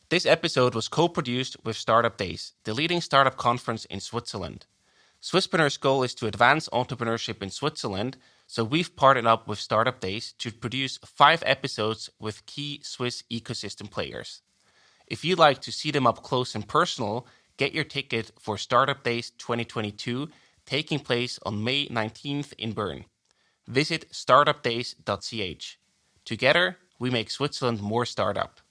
This episode was co-produced with Startup Days, the leading startup conference in Switzerland. Swisspreneurs' goal is to advance entrepreneurship in Switzerland, so we've partnered up with Startup Days to produce 5 episodes with key Swiss ecosystem players. If you'd like to see them up close and personal, get your ticket for Startup Days 2022, taking place on May 19th in Bern. Visit startupdays.ch. Together, we make Switzerland more startup.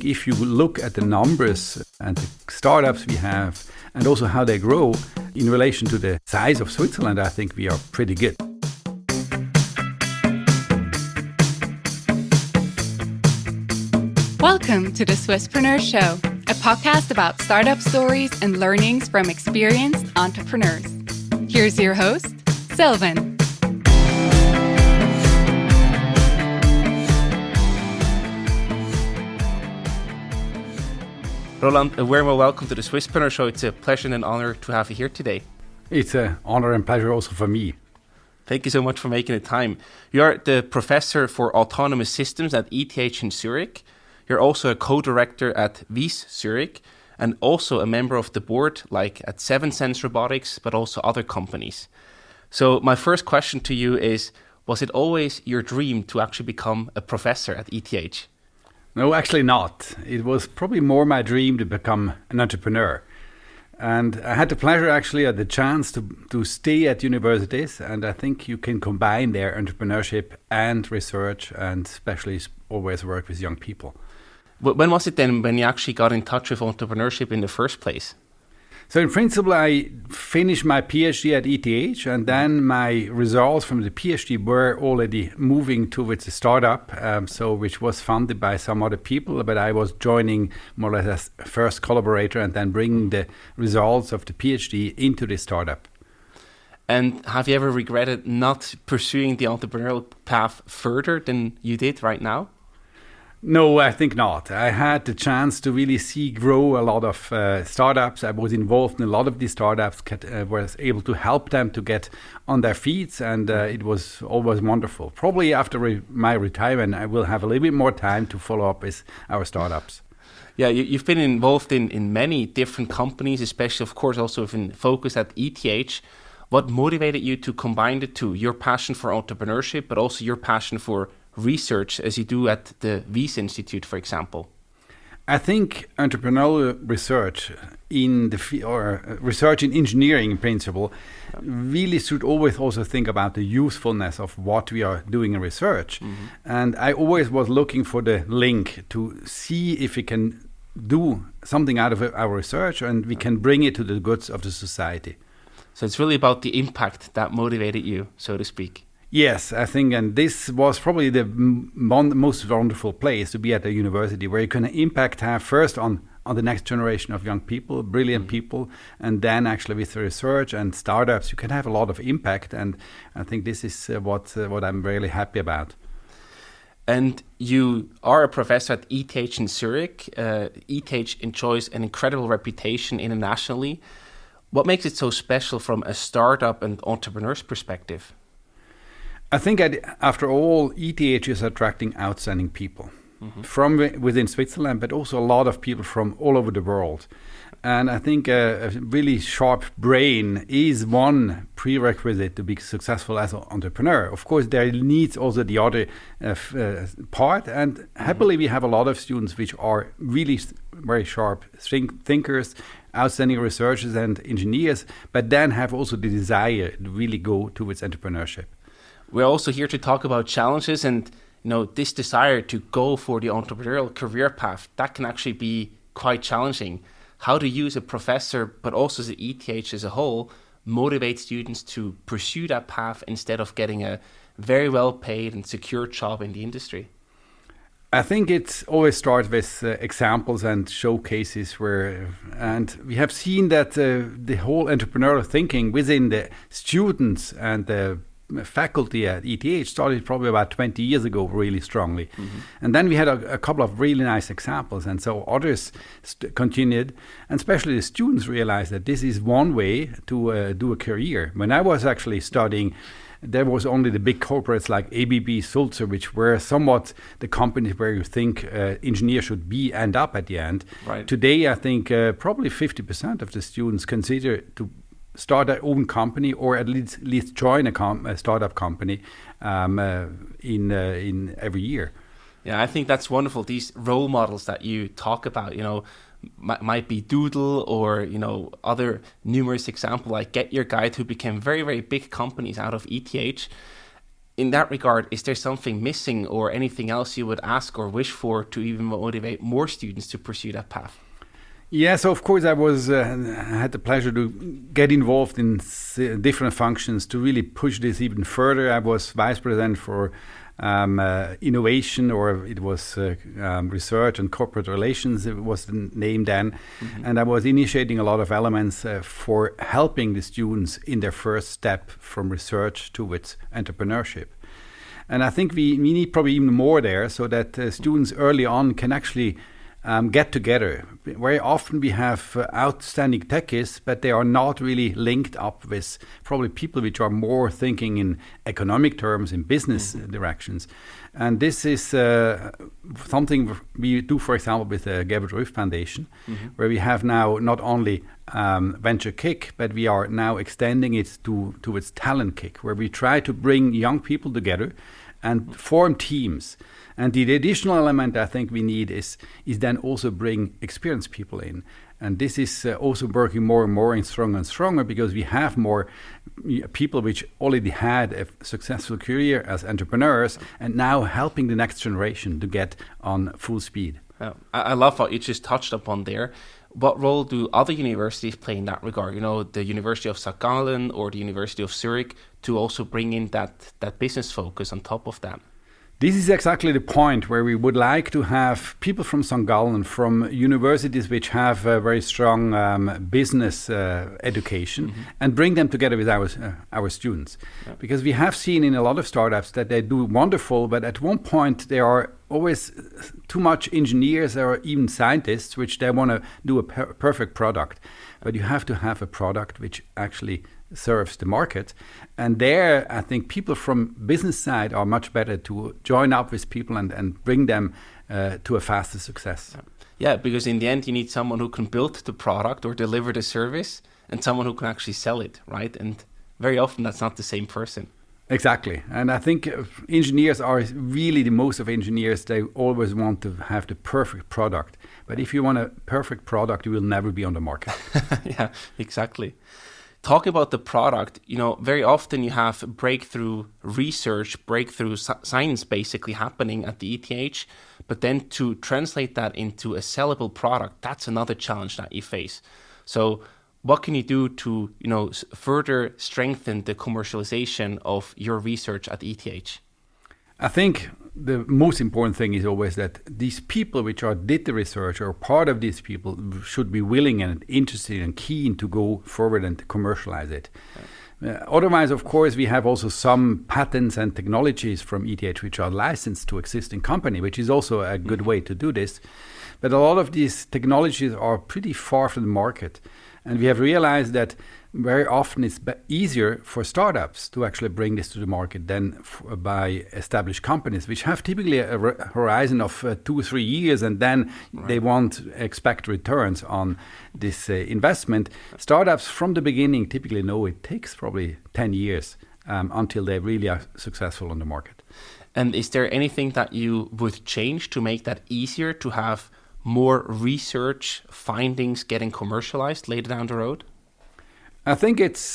If you look at the numbers and the startups we have and also how they grow in relation to the size of Switzerland, I think we are pretty good. Welcome to the Swisspreneur Show, a podcast about startup stories and learnings from experienced entrepreneurs. Here's your host, Sylvan. Roland, a warm welcome to the Swisspreneur Show. It's a pleasure and an honor to have you here today. It's an honor and pleasure also for me. Thank you so much for making the time. You're the professor for autonomous systems at ETH in Zurich. You're also a co-director at ETH Zurich and also a member of the board like at 7 Sense Robotics, but also other companies. So my first question to you is, was it always your dream to actually become a professor at ETH? No, actually not. It was probably more my dream to become an entrepreneur. And I had the pleasure, actually, the chance to stay at universities. And I think you can combine their entrepreneurship and research and especially always work with young people. When was it then when you actually got in touch with entrepreneurship in the first place? So in principle, I finished my PhD at ETH, and then my results from the PhD were already moving towards a startup, which was funded by some other people, but I was joining more or less as first collaborator and then bringing the results of the PhD into the startup. And have you ever regretted not pursuing the entrepreneurial path further than you did right now? No, I think not. I had the chance to really see grow a lot of startups. I was involved in a lot of these startups, was able to help them to get on their feet, and it was always wonderful. Probably after my retirement, I will have a little bit more time to follow up with our startups. Yeah, you've been involved in many different companies, especially, of course, also in focus at ETH. What motivated you to combine the two, your passion for entrepreneurship, but also your passion for research as you do at the Wyss Institute, for example? I think entrepreneurial research research in engineering in principle really should always also think about the usefulness of what we are doing in research. Mm-hmm. And I always was looking for the link to see if we can do something out of our research and we can bring it to the goods of the society. So it's really about the impact that motivated you, so to speak. Yes, I think, and this was probably the most wonderful place to be at a university where you can have first on the next generation of young people, brilliant people, and then actually with the research and startups, you can have a lot of impact. And I think this is what I'm really happy about. And you are a professor at ETH in Zurich. ETH enjoys an incredible reputation internationally. What makes it so special from a startup and entrepreneur's perspective? I think after all, ETH is attracting outstanding people from within Switzerland, but also a lot of people from all over the world. And I think a really sharp brain is one prerequisite to be successful as an entrepreneur. Of course, there needs also the other part. And happily, we have a lot of students which are really very sharp thinkers, outstanding researchers and engineers, but then have also the desire to really go towards entrepreneurship. We're also here to talk about challenges and this desire to go for the entrepreneurial career path. That can actually be quite challenging. How do you as a professor, but also as the ETH as a whole, motivate students to pursue that path instead of getting a very well paid and secure job in the industry? I think it always starts with examples and showcases and we have seen that the whole entrepreneurial thinking within the students and the faculty at ETH started probably about 20 years ago really strongly. Mm-hmm. And then we had a couple of really nice examples, and so others continued, and especially the students realized that this is one way to do a career. When I was actually studying there was only the big corporates like ABB, Sulzer, which were somewhat the companies where you think engineers should end up at the end. Right. Today, I think probably 50% of the students consider to start their own company, or at least join a startup company in every year. Yeah, I think that's wonderful. These role models that you talk about, might be Doodle or, other numerous examples like Get Your Guide, who became very, very big companies out of ETH. In that regard, is there something missing or anything else you would ask or wish for to even motivate more students to pursue that path? Yeah, so of course I had the pleasure to get involved in different functions to really push this even further. I was vice president for innovation, or it was research and corporate relations, it was the name then. Mm-hmm. And I was initiating a lot of elements for helping the students in their first step from research towards entrepreneurship. And I think we need probably even more there, so that students early on can actually get together. Very often we have outstanding techies, but they are not really linked up with probably people which are more thinking in economic terms, in business directions. And this is something we do, for example, with the Gebert Rüff Foundation, where we have now not only Venture Kick, but we are now extending it towards Talent Kick, where we try to bring young people together and form teams. And the additional element I think we need is then also bring experienced people in. And this is also working more and more and stronger, because we have more people which already had a successful career as entrepreneurs and now helping the next generation to get on full speed. I love what you just touched upon there. What role do other universities play in that regard? The University of St. Gallen or the University of Zurich, to also bring in that business focus on top of that? This is exactly the point where we would like to have people from St. Gallen, from universities which have a very strong business education, and bring them together with our students. Yeah. Because we have seen in a lot of startups that they do wonderful, but at one point there are always too much engineers or even scientists which they want to do a perfect product. But you have to have a product which actually serves the market. And there, I think people from business side are much better to join up with people and bring them to a faster success. Yeah, because in the end, you need someone who can build the product or deliver the service, and someone who can actually sell it, right? And very often that's not the same person. Exactly. And I think engineers are really, the most of engineers, they always want to have the perfect product. But if you want a perfect product, you will never be on the market. Yeah, exactly. Talk about the product, very often you have breakthrough research, breakthrough science basically happening at the ETH, but then to translate that into a sellable product, that's another challenge that you face. So what can you do to, further strengthen the commercialization of your research at ETH? I think the most important thing is always that these people which did the research, or part of these people, should be willing and interested and keen to go forward and to commercialize it. Right. Otherwise, of course, we have also some patents and technologies from ETH which are licensed to existing company, which is also a good way to do this. But a lot of these technologies are pretty far from the market. And we have realized that very often it's easier for startups to actually bring this to the market than by established companies, which have typically a horizon of 2 or 3 years, and then they won't expect returns on this investment. Startups from the beginning typically know it takes probably 10 years until they really are successful on the market. And is there anything that you would change to make that easier, to have more research findings getting commercialized later down the road? I think it's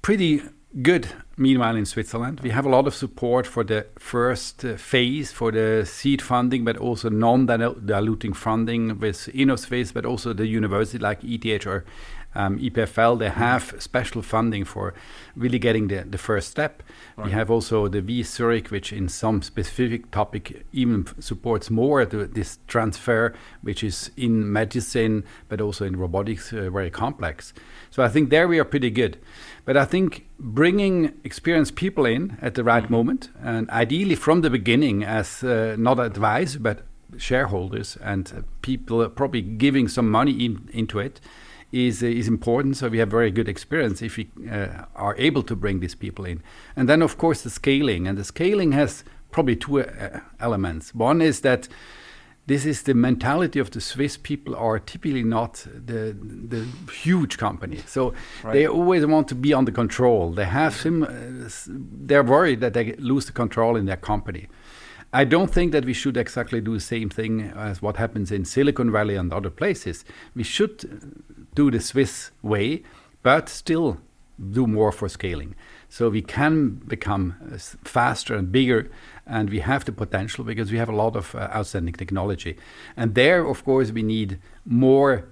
pretty good, meanwhile, in Switzerland. We have a lot of support for the first phase, for the seed funding, but also non-diluting funding with InnoSwiss, but also the university like ETH or EPFL. They have special funding for really getting the first step. Right. We have also the ETH Zurich, which in some specific topic even supports more this transfer, which is in medicine, but also in robotics, very complex. So I think there we are pretty good. But I think bringing experienced people in at the right moment, and ideally from the beginning as not advisors, but shareholders and people probably giving some money into it, is important. So we have very good experience if we are able to bring these people in. And then, of course, the scaling. And the scaling has probably two elements. One is that this is the mentality of the Swiss people are typically not the huge company. So they always want to be under control. They have they're worried that they lose the control in their company. I don't think that we should exactly do the same thing as what happens in Silicon Valley and other places. We should do the Swiss way, but still do more for scaling. So we can become faster and bigger, and we have the potential because we have a lot of outstanding technology. And there, of course, we need more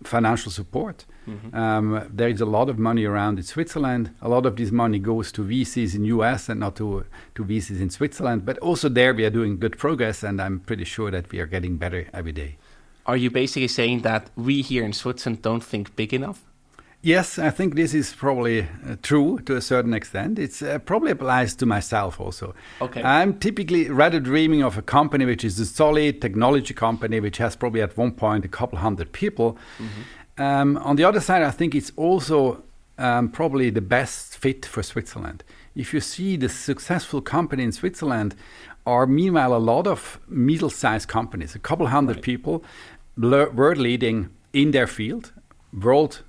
financial support. There is a lot of money around in Switzerland. A lot of this money goes to VCs in US and not to VCs in Switzerland. But also there we are doing good progress, and I'm pretty sure that we are getting better every day. Are you basically saying that we here in Switzerland don't think big enough? Yes, I think this is probably true to a certain extent. It's probably applies to myself also. Okay. I'm typically rather dreaming of a company which is a solid technology company, which has probably at one point a couple hundred people. On the other side, I think it's also probably the best fit for Switzerland. If you see the successful company in Switzerland are meanwhile a lot of middle-sized companies, a couple hundred people, world leading in their field, world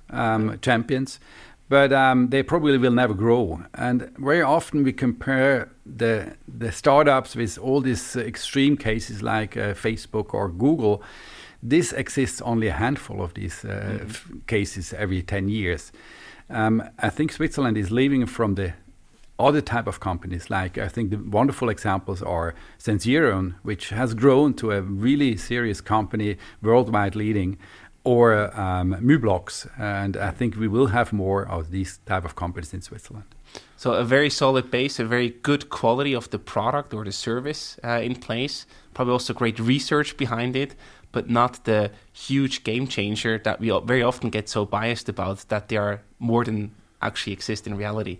champions, but they probably will never grow. And very often we compare the startups with all these extreme cases like Facebook or Google. This exists only a handful of these cases every 10 years. I think Switzerland is leaving from the other type of companies. Like I think the wonderful examples are Sensirion, which has grown to a really serious company, worldwide leading, or Mublox, and I think we will have more of these type of companies in Switzerland. So a very solid base, a very good quality of the product or the service in place, probably also great research behind it, but not the huge game changer that we very often get so biased about, that they are more than actually exist in reality.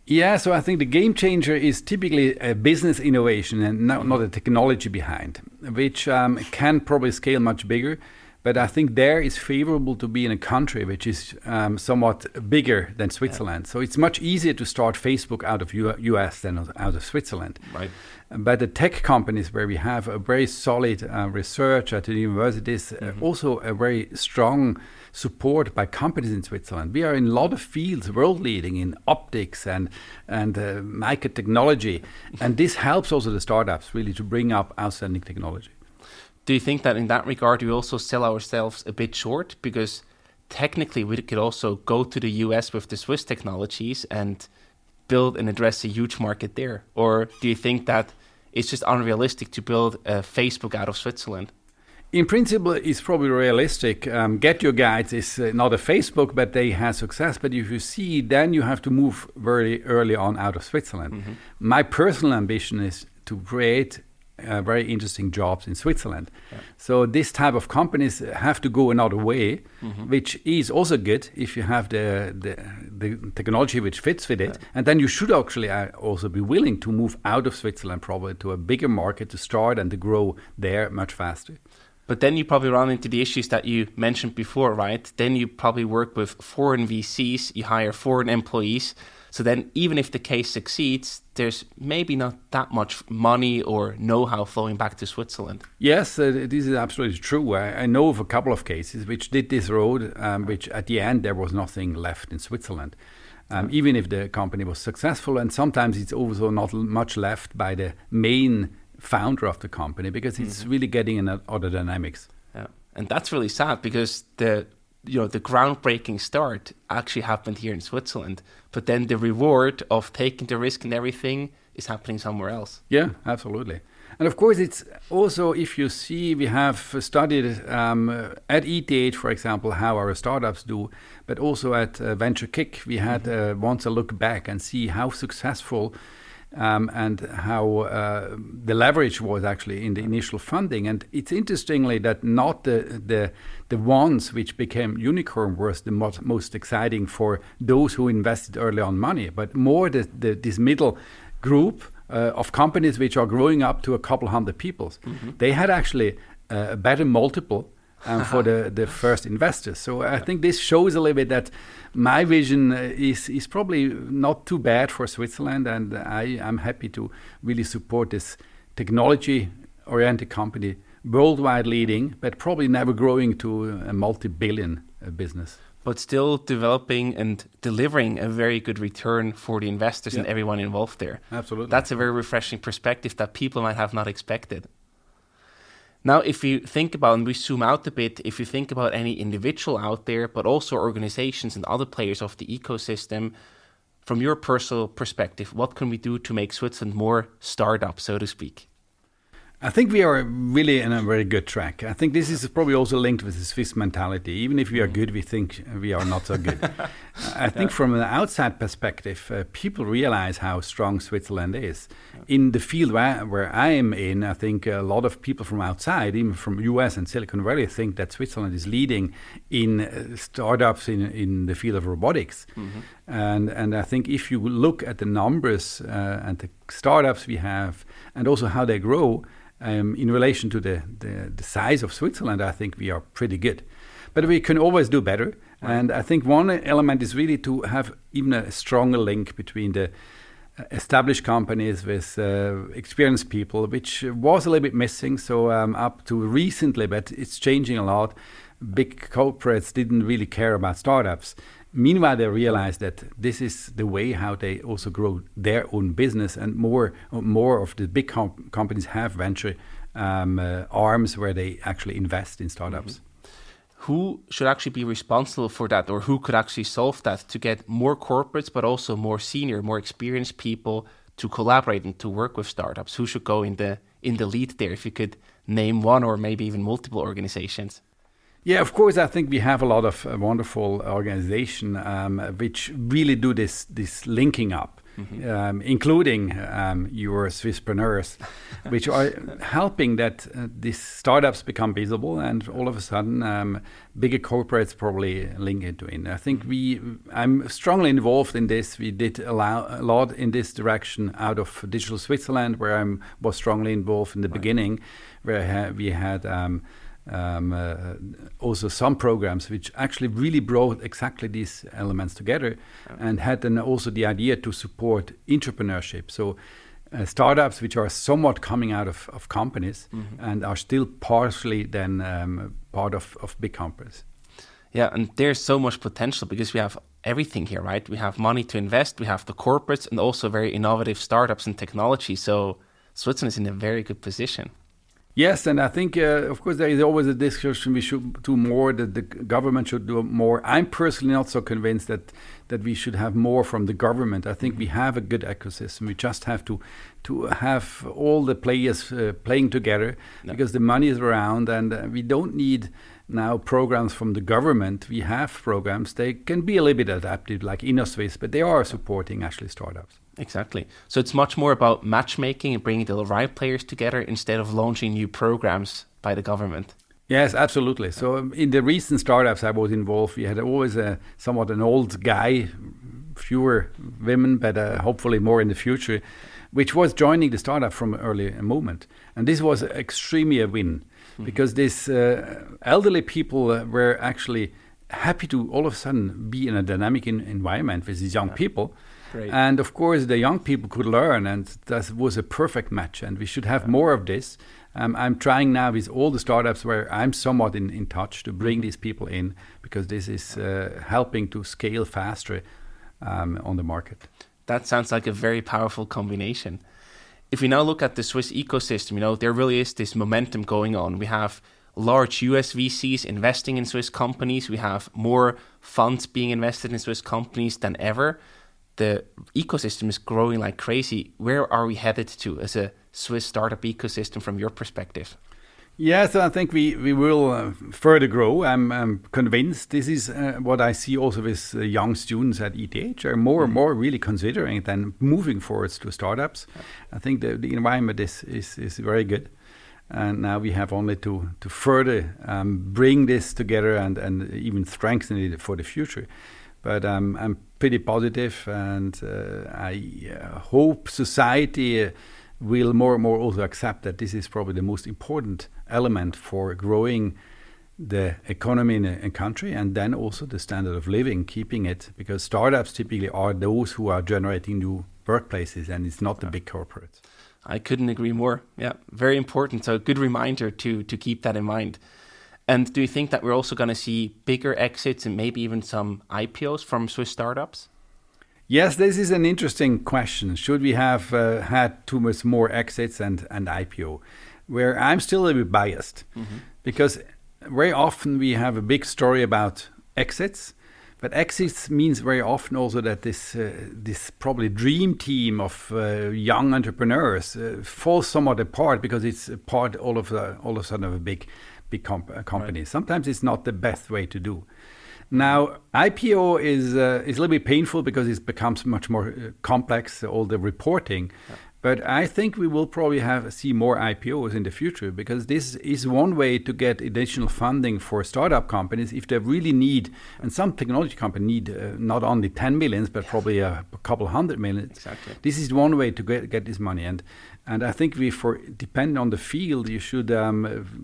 Yeah, so I think the game changer is typically a business innovation and not a technology behind, which can probably scale much bigger. But I think there is favorable to be in a country which is somewhat bigger than Switzerland. So it's much easier to start Facebook out of US than out of Switzerland. Right. But the tech companies where we have a very solid research at the universities, also a very strong support by companies in Switzerland. We are in a lot of fields, world leading in optics and microtechnology. And this helps also the startups really to bring up outstanding technology. Do you think that in that regard we also sell ourselves a bit short? Because technically we could also go to the US with the Swiss technologies and build and address a huge market there. Or do you think that it's just unrealistic to build a Facebook out of Switzerland? In principle, it's probably realistic. Get Your Guides is not a Facebook, but they had success. But if you see, then you have to move very early on out of Switzerland. My personal ambition is to create very interesting jobs in Switzerland. So this type of companies have to go another way, which is also good if you have the technology which fits with it. And then you should actually also be willing to move out of Switzerland probably to a bigger market to start and to grow there much faster. But then you probably run into the issues that you mentioned before, right? Then you probably work with foreign VCs, you hire foreign employees. So then even if the case succeeds, there's maybe not that much money or know-how flowing back to Switzerland. Yes, this is absolutely true. I know of a couple of cases which did this road, which at the end there was nothing left in Switzerland. Even if the company was successful, and sometimes it's also not much left by the main founder of the company because it's really getting in other dynamics. Yeah, and that's really sad because the groundbreaking start actually happened here in Switzerland, but then the reward of taking the risk and everything is happening somewhere else. Yeah, absolutely. And of course, it's also, if you see, we have studied at ETH, for example, how our startups do, but also at Venture Kick, we had once a look back and see how successful and how the leverage was actually in the initial funding. And it's interestingly that not the ones which became unicorn was the most exciting for those who invested early on money, but more this middle group of companies which are growing up to a couple hundred people. They had actually a better multiple for the first investors. So I think this shows a little bit that my vision is probably not too bad for Switzerland, and I'm happy to really support this technology-oriented company, worldwide leading, but probably never growing to a multi-billion business. But still developing and delivering a very good return for the investors and everyone involved there. Absolutely. That's a very refreshing perspective that people might have not expected. Now, if you think about, and we zoom out a bit, if you think about any individual out there, but also organizations and other players of the ecosystem, from your personal perspective, what can we do to make Switzerland more startup, so to speak? I think we are really in a very good track. I think this is probably also linked with the Swiss mentality. Even if we are good, we think we are not so good. I think from an outside perspective, people realize how strong Switzerland is. In the field where I am in, I think a lot of people from outside, even from US and Silicon Valley, think that Switzerland is leading in startups in the field of robotics. And I think if you look at the numbers and the startups we have, and also how they grow, in relation to the size of Switzerland, I think we are pretty good. But we can always do better. Right. And I think one element is really to have even a stronger link between the established companies with experienced people, which was a little bit missing. So up to recently, but it's changing a lot. Big corporates didn't really care about startups. Meanwhile, they realized that this is the way how they also grow their own business, and more of the big companies have venture arms where they actually invest in startups. Who should actually be responsible for that, or who could actually solve that to get more corporates, but also more senior, more experienced people to collaborate and to work with startups? Who should go in the lead there? If you could name one or maybe even multiple organizations. Yeah, of course, I think we have a lot of wonderful organizations which really do this linking up, including your Swisspreneurs, which are helping that these startups become visible, and all of a sudden bigger corporates probably link into it. I think I'm strongly involved in this. We did a lot in this direction out of Digital Switzerland, where I was strongly involved in the beginning, where we had also some programs which actually really brought exactly these elements together, and had then also the idea to support entrepreneurship. So startups which are somewhat coming out of companies and are still partially then part of big companies. Yeah, and there's so much potential because we have everything here, right? We have money to invest, we have the corporates, and also very innovative startups and technology. So Switzerland is in a very good position. Yes, and I think, of course, there is always a discussion we should do more, that the government should do more. I'm personally not so convinced that we should have more from the government. I think we have a good ecosystem. We just have to have all the players playing together, because the money is around, and we don't need now programs from the government. We have programs. They can be a little bit adapted, like InnoSwiss, but they are supporting actually startups. Exactly. So it's much more about matchmaking and bringing the right players together instead of launching new programs by the government. Yes, absolutely. So in the recent startups I was involved, we had always somewhat an old guy, fewer women, but hopefully more in the future, which was joining the startup from an early moment. And this was extremely a win, because these elderly people were actually happy to all of a sudden be in a dynamic environment with these young people. Great. And of course, the young people could learn, and that was a perfect match. And we should have more of this. I'm trying now with all the startups where I'm somewhat in touch to bring these people in, because this is helping to scale faster on the market. That sounds like a very powerful combination. If we now look at the Swiss ecosystem, there really is this momentum going on. We have large US VCs investing in Swiss companies. We have more funds being invested in Swiss companies than ever. The ecosystem is growing like crazy. Where are we headed to as a Swiss startup ecosystem from your perspective? Yes, I think we will further grow. I'm convinced. This is what I see also with young students at ETH are more and more really considering than moving forwards to startups. I think the environment is very good. And now we have only to further bring this together and even strengthen it for the future. But I'm pretty positive, and I hope society will more and more also accept that this is probably the most important element for growing the economy in a country, and then also the standard of living, keeping it, because startups typically are those who are generating new workplaces, and it's not the big corporates. I couldn't agree more. Yeah, very important. So a good reminder to keep that in mind. And do you think that we're also going to see bigger exits and maybe even some IPOs from Swiss startups? Yes, this is an interesting question. Should we have had too much more exits and IPO? Where I'm still a bit biased, because very often we have a big story about exits, but exits means very often also that this probably dream team of young entrepreneurs falls somewhat apart because it's a part all of a sudden of a big company. Right. Sometimes it's not the best way to do. Now, IPO is a little bit painful because it becomes much more complex, all the reporting. Yeah. But I think we will probably see more IPOs in the future, because this is one way to get additional funding for startup companies if they really need, and some technology companies need not only 10 million, but probably a couple hundred million. Exactly. This is one way to get this money. And I think depending on the field, you should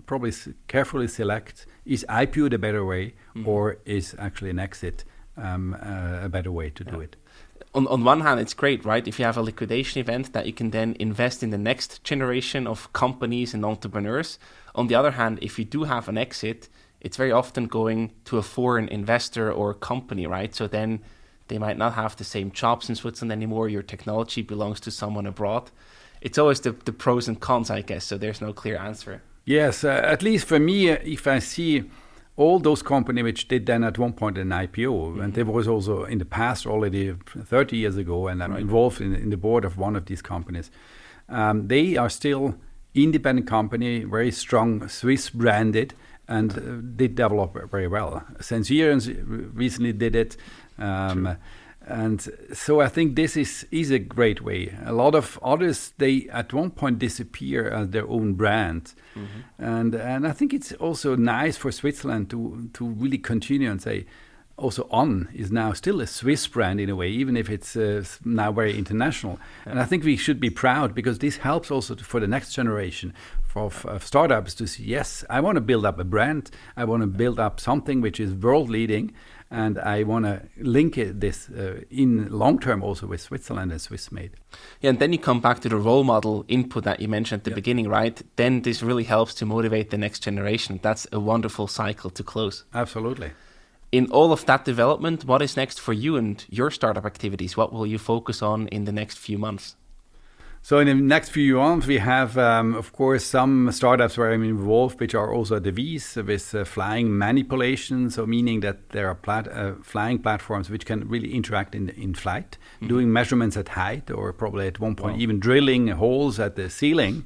probably carefully select, is IPO the better way, or is actually an exit a better way to do it? On one hand, it's great, right? If you have a liquidation event that you can then invest in the next generation of companies and entrepreneurs. On the other hand, if you do have an exit, it's very often going to a foreign investor or company, right? So then they might not have the same jobs in Switzerland anymore. Your technology belongs to someone abroad. It's always the pros and cons, I guess. So there's no clear answer. Yes, at least for me, if I see all those companies which did then at one point an IPO, and there was also in the past already 30 years ago, and I'm involved in the board of one of these companies. They are still independent company, very strong Swiss branded, and did develop very well. Sensirians recently did it. And so I think this is a great way. A lot of others, they at one point disappear as their own brand. And I think it's also nice for Switzerland to really continue and say, also On is now still a Swiss brand in a way, even if it's now very international. And I think we should be proud, because this helps also for the next generation of startups to see, yes, I want to build up a brand. I want to build up something which is world leading. And I want to link this in long term also with Switzerland and Swiss made. Yeah, and then you come back to the role model input that you mentioned at the beginning, right? Then this really helps to motivate the next generation. That's a wonderful cycle to close. Absolutely. In all of that development, what is next for you and your startup activities? What will you focus on in the next few months? So in the next few months, we have, of course, some startups where I'm involved, which are also the V's with flying manipulation. So meaning that there are flying platforms which can really interact in flight, doing measurements at height, or probably at one point even drilling holes at the ceiling.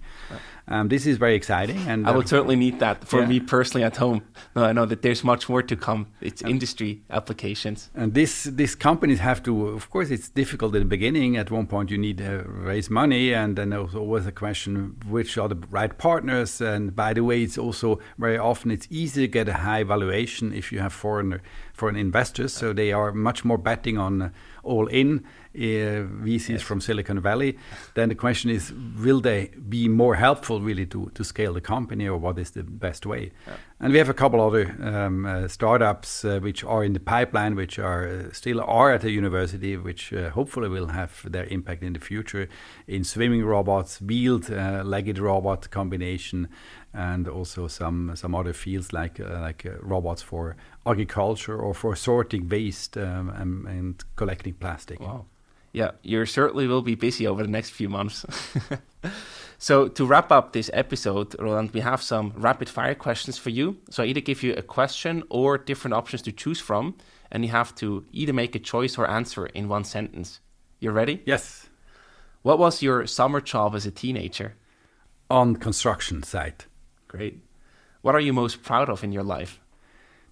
This is very exciting. And I would certainly need that for me personally at home. No, I know that there's much more to come. It's industry applications. And these companies have to, of course, it's difficult in the beginning. At one point, you need to raise money. And then there's always a question, which are the right partners? And by the way, it's also very often, it's easy to get a high valuation if you have foreign investors. So they are much more betting on all-in VCs from Silicon Valley. Then the question is, will they be more helpful really to scale the company, or what is the best way? And we have a couple other startups which are in the pipeline, which are still at the university, which hopefully will have their impact in the future in swimming robots, wheeled legged robot combination, and also some other fields like robots for agriculture or for sorting waste and collecting plastic. Wow. Yeah, you certainly will be busy over the next few months. So to wrap up this episode, Roland, we have some rapid fire questions for you. So I either give you a question or different options to choose from, and you have to either make a choice or answer in one sentence. You ready? Yes. What was your summer job as a teenager? On construction site. Great. What are you most proud of in your life?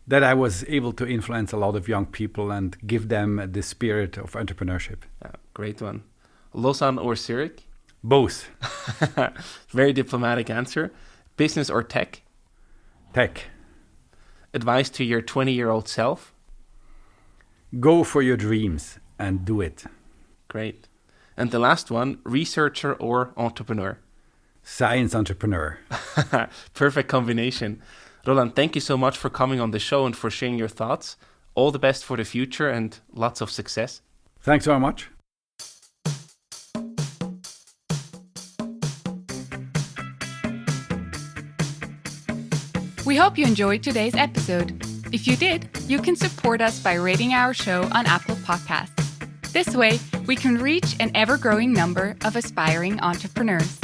That I was able to influence a lot of young people and give them the spirit of entrepreneurship. Yeah, great one. Lausanne or Zurich? Both. Very diplomatic answer. Business or tech? Tech. Advice to your 20-year-old self? Go for your dreams and do it. Great. And the last one, researcher or entrepreneur? Science entrepreneur. Perfect combination. Roland, thank you so much for coming on the show and for sharing your thoughts. All the best for the future and lots of success. Thanks very much. We hope you enjoyed today's episode. If you did, you can support us by rating our show on Apple Podcasts. This way, we can reach an ever-growing number of aspiring entrepreneurs.